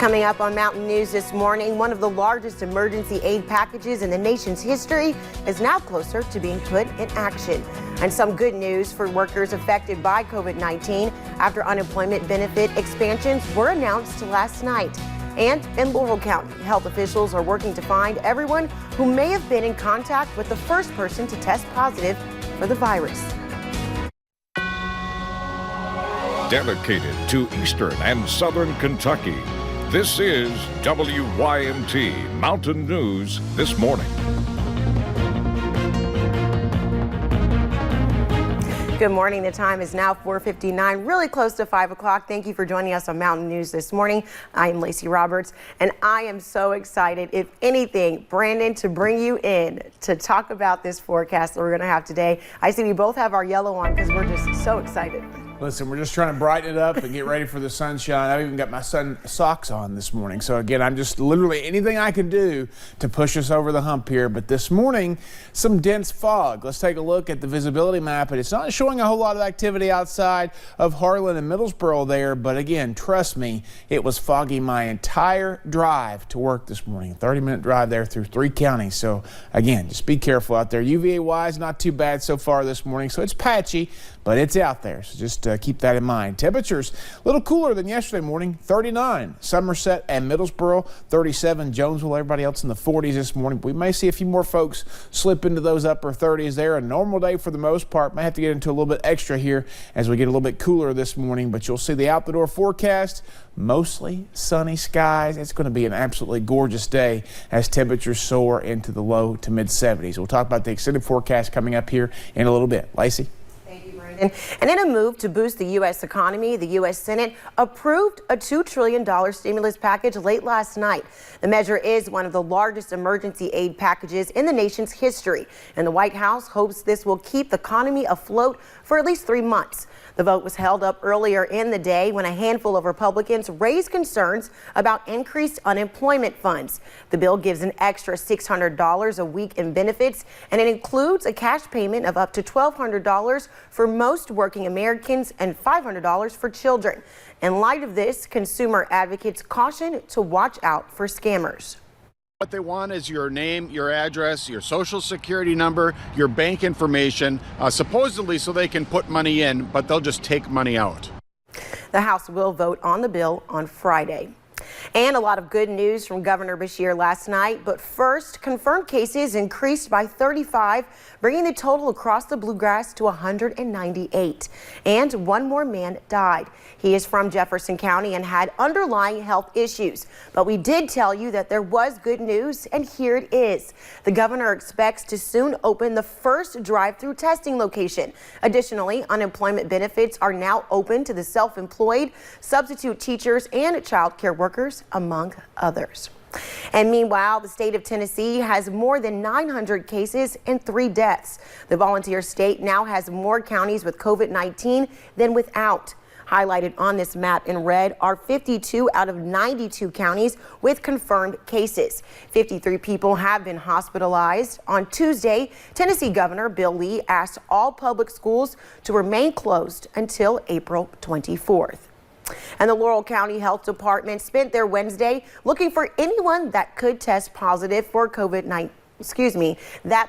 Coming up on Mountain News this morning, one of the largest emergency aid packages in the nation's history is now closer to being put in action. And some good news for workers affected by COVID-19 after unemployment benefit expansions were announced last night. And in Laurel County, health officials are working to find everyone who may have been in contact with the first person to test positive for the virus. Dedicated to Eastern and Southern Kentucky, this is WYMT Mountain News This Morning. Good morning. The time is now 4:59, really close to 5 o'clock. Thank you for joining us on Mountain News This Morning. I am Lacey Roberts, and I am so excited, if anything, Brandon, to bring you in to talk about this forecast that we're going to have today. I see we both have our yellow on because we're just so excited. Listen, we're just trying to brighten it up and get ready for the sunshine. I've even got my sun socks on this morning. So again, I'm just literally anything I can do to push us over the hump here. But this morning, some dense fog. Let's take a look at the visibility map. And it's not showing a whole lot of activity outside of Harlan and Middlesboro there. But again, trust me, it was foggy my entire drive to work this morning. 30-minute drive there through 3 counties. So again, just be careful out there. UVA-wise, not too bad so far this morning. So it's patchy, but it's out there. So just keep that in mind. Temperatures a little cooler than yesterday morning. 39 Somerset and Middlesboro, 37 Jonesville. Everybody else in the 40s this morning. We may see a few more folks slip into those upper 30s there. A normal day for the most part. May have to get into a little bit extra here as we get a little bit cooler this morning, but you'll see the out the door forecast. Mostly sunny skies. It's going to be an absolutely gorgeous day as temperatures soar into the low to mid 70s. We'll talk about the extended forecast coming up here in a little bit. Lacey? And in a move to boost the U.S. economy, the U.S. Senate approved a $2 trillion stimulus package late last night. The measure is one of the largest emergency aid packages in the nation's history, and the White House hopes this will keep the economy afloat for at least 3 months. The vote was held up earlier in the day when a handful of Republicans raised concerns about increased unemployment funds. The bill gives an extra $600 a week in benefits, and it includes a cash payment of up to $1,200 for most working Americans and $500 for children. In light of this, consumer advocates caution to watch out for scammers. What they want is your name, your address, your social security number, your bank information, supposedly so they can put money in, but they'll just take money out. The House will vote on the bill on Friday. And a lot of good news from Governor Beshear last night. But first, confirmed cases increased by 35, bringing the total across the Bluegrass to 198. And one more man died. He is from Jefferson County and had underlying health issues. But we did tell you that there was good news, and here it is. The governor expects to soon open the first drive-through testing location. Additionally, unemployment benefits are now open to the self-employed, substitute teachers, and child care workers, among others. And meanwhile, the state of Tennessee has more than 900 cases and 3 deaths. The volunteer state now has more counties with COVID-19 than without. Highlighted on this map in red are 52 out of 92 counties with confirmed cases. 53 people have been hospitalized. On Tuesday, Tennessee Governor Bill Lee asked all public schools to remain closed until April 24th. And the Laurel County Health Department spent their Wednesday looking for anyone that could test positive for that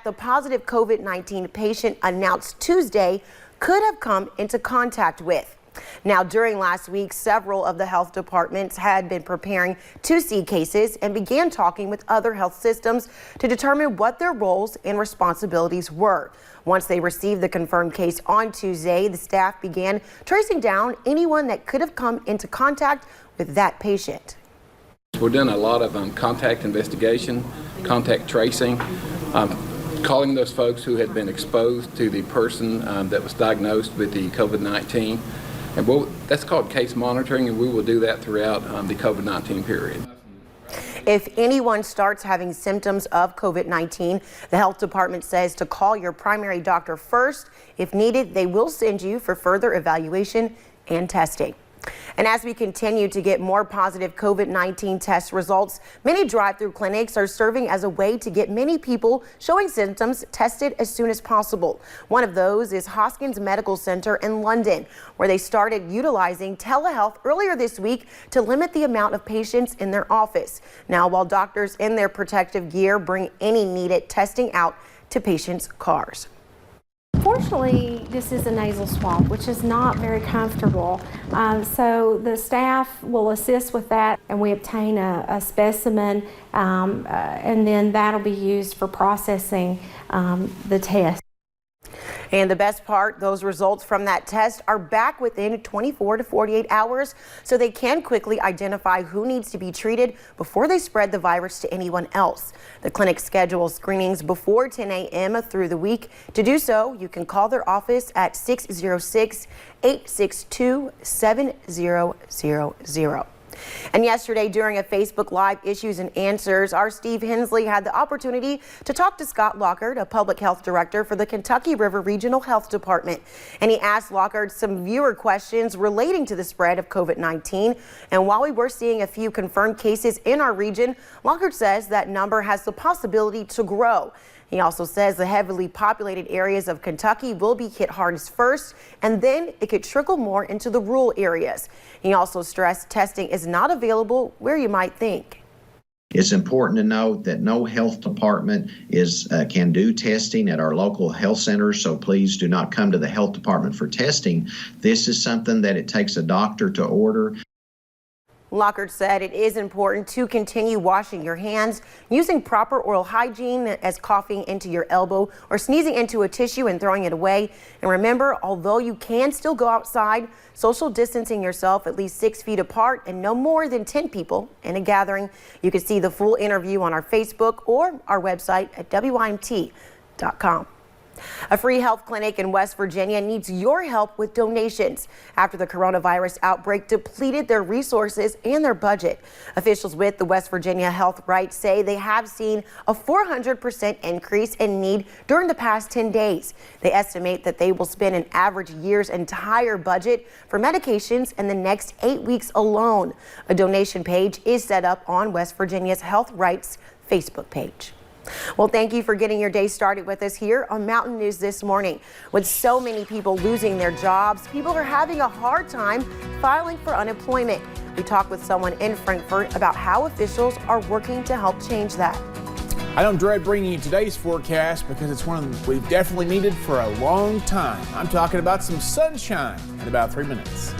the positive COVID-19 patient announced Tuesday could have come into contact with. Now, during last week, several of the health departments had been preparing to see cases and began talking with other health systems to determine what their roles and responsibilities were. Once they received the confirmed case on Tuesday, the staff began tracing down anyone that could have come into contact with that patient. We're doing a lot of contact investigation, contact tracing, calling those folks who had been exposed to the person that was diagnosed with the COVID-19. And that's called case monitoring, and we will do that throughout the COVID-19 period. If anyone starts having symptoms of COVID-19, the health department says to call your primary doctor first. If needed, they will send you for further evaluation and testing. And as we continue to get more positive COVID-19 test results, many drive-through clinics are serving as a way to get many people showing symptoms tested as soon as possible. One of those is Hoskins Medical Center in London, where they started utilizing telehealth earlier this week to limit the amount of patients in their office. Now, while doctors in their protective gear bring any needed testing out to patients' cars. Fortunately, this is a nasal swab, which is not very comfortable. So the staff will assist with that, and we obtain a specimen, and then that'll be used for processing the test. And the best part, those results from that test are back within 24 to 48 hours, so they can quickly identify who needs to be treated before they spread the virus to anyone else. The clinic schedules screenings before 10 a.m. through the week. To do so, you can call their office at 606-862-7000. And yesterday, during a Facebook Live Issues and Answers, our Steve Hensley had the opportunity to talk to Scott Lockard, a public health director for the Kentucky River Regional Health Department. And he asked Lockard some viewer questions relating to the spread of COVID-19. And while we were seeing a few confirmed cases in our region, Lockard says that number has the possibility to grow. He also says the heavily populated areas of Kentucky will be hit hardest first, and then it could trickle more into the rural areas. He also stressed testing is not available where you might think. It's important to note that no health department can do testing at our local health centers, so please do not come to the health department for testing. This is something that it takes a doctor to order. Lockard said it is important to continue washing your hands, using proper oral hygiene as coughing into your elbow or sneezing into a tissue and throwing it away. And remember, although you can still go outside, social distancing yourself at least 6 feet apart and no more than 10 people in a gathering. You can see the full interview on our Facebook or our website at WYMT.com. A free health clinic in West Virginia needs your help with donations after the coronavirus outbreak depleted their resources and their budget. Officials with the West Virginia Health Right say they have seen a 400% increase in need during the past 10 days. They estimate that they will spend an average year's entire budget for medications in the next 8 weeks alone. A donation page is set up on West Virginia's Health Rights Facebook page. Well, thank you for getting your day started with us here on Mountain News this morning. With so many people losing their jobs, people are having a hard time filing for unemployment. We talked with someone in Frankfort about how officials are working to help change that. I don't dread bringing you today's forecast because it's one we've definitely needed for a long time. I'm talking about some sunshine in about 3 minutes.